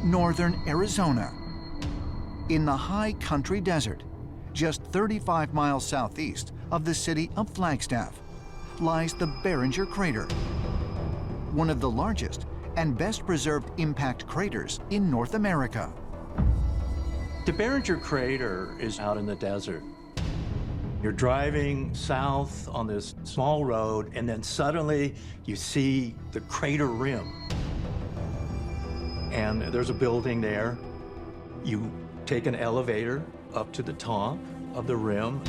northern Arizona. In the high country desert, just 35 miles southeast of the city of Flagstaff, lies the Barringer Crater, one of the largest and best preserved impact craters in North America. The Barringer Crater is out in the desert. You're driving south on this small road, and then suddenly you see the crater rim. And there's a building there. You take an elevator up to the top of the rim,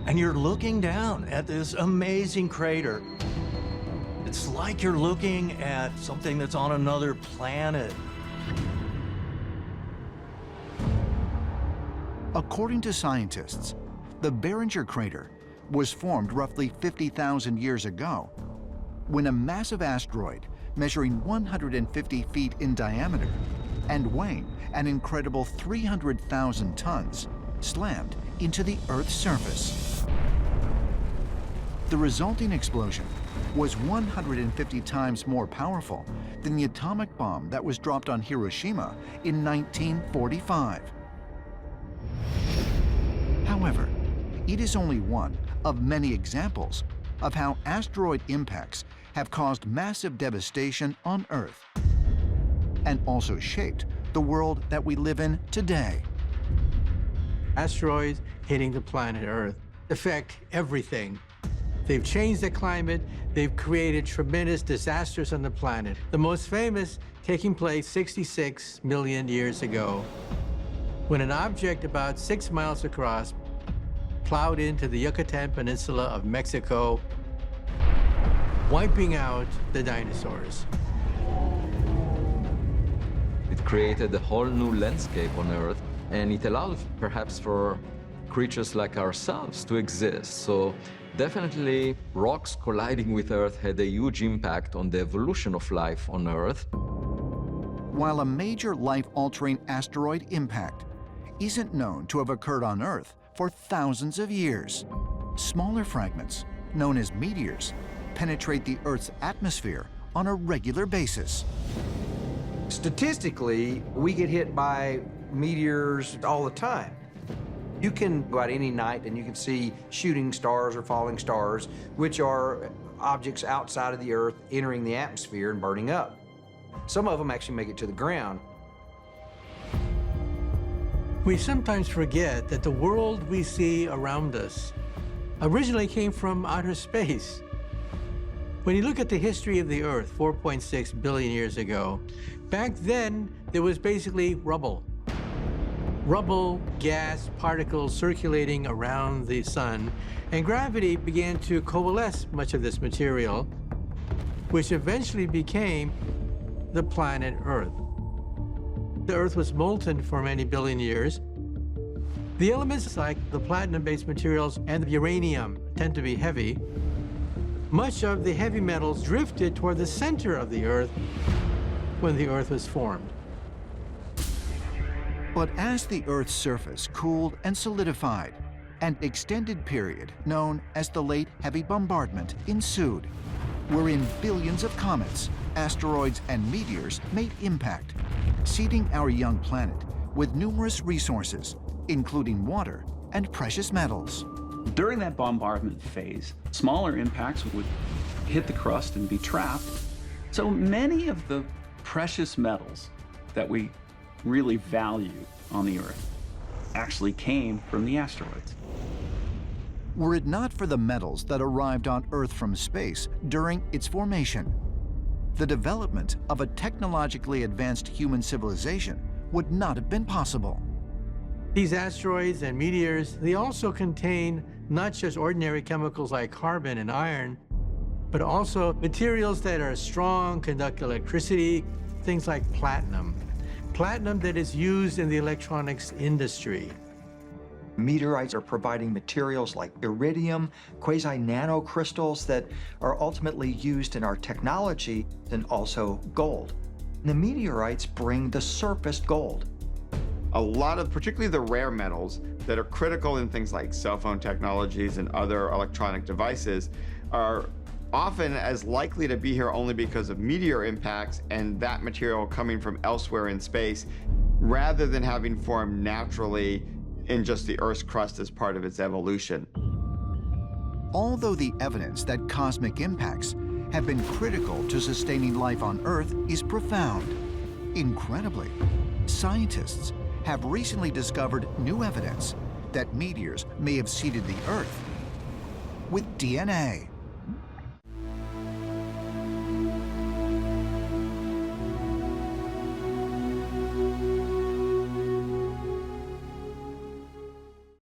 and you're looking down at this amazing crater. It's like you're looking at something that's on another planet. According to scientists, the Barringer Crater was formed roughly 50,000 years ago when a massive asteroid measuring 150 feet in diameter and weighing an incredible 300,000 tons slammed into the Earth's surface. The resulting explosion was 150 times more powerful than the atomic bomb that was dropped on Hiroshima in 1945. However, it is only one of many examples of how asteroid impacts have caused massive devastation on Earth and also shaped the world that we live in today. Asteroids hitting the planet Earth affect everything. They've changed the climate, they've created tremendous disasters on the planet. The most famous taking place 66 million years ago, when an object about 6 miles across plowed into the Yucatan Peninsula of Mexico, wiping out the dinosaurs. It created a whole new landscape on Earth, and it allowed perhaps for creatures like ourselves to exist. So definitely rocks colliding with Earth had a huge impact on the evolution of life on Earth. While a major life-altering asteroid impact isn't known to have occurred on Earth for thousands of years, smaller fragments, known as meteors, penetrate the Earth's atmosphere on a regular basis. Statistically, we get hit by meteors all the time. You can go out any night and you can see shooting stars or falling stars, which are objects outside of the Earth entering the atmosphere and burning up. Some of them actually make it to the ground. We sometimes forget that the world we see around us originally came from outer space. When you look at the history of the Earth 4.6 billion years ago, back then there was basically rubble. Rubble, gas, particles circulating around the sun, and gravity began to coalesce much of this material, which eventually became the planet Earth. The Earth was molten for many billion years. The elements like the platinum-based materials and the uranium tend to be heavy. Much of the heavy metals drifted toward the center of the Earth when the Earth was formed. But as the Earth's surface cooled and solidified, an extended period known as the Late Heavy Bombardment ensued, wherein billions of comets, asteroids, and meteors made impact, seeding our young planet with numerous resources, including water and precious metals. During that bombardment phase, smaller impacts would hit the crust and be trapped. So many of the precious metals that we really value on the Earth actually came from the asteroids. Were it not for the metals that arrived on Earth from space during its formation, the development of a technologically advanced human civilization would not have been possible. These asteroids and meteors, they also contain not just ordinary chemicals like carbon and iron, but also materials that are strong, conduct electricity, things like platinum. Platinum that is used in the electronics industry. Meteorites are providing materials like iridium, quasi-nanocrystals that are ultimately used in our technology, and also gold. The meteorites bring the surfaced gold. A lot of, particularly the rare metals that are critical in things like cell phone technologies and other electronic devices, are often as likely to be here only because of meteor impacts and that material coming from elsewhere in space, rather than having formed naturally in just the Earth's crust as part of its evolution. Although the evidence that cosmic impacts have been critical to sustaining life on Earth is profound, incredibly, scientists have recently discovered new evidence that meteors may have seeded the Earth with DNA.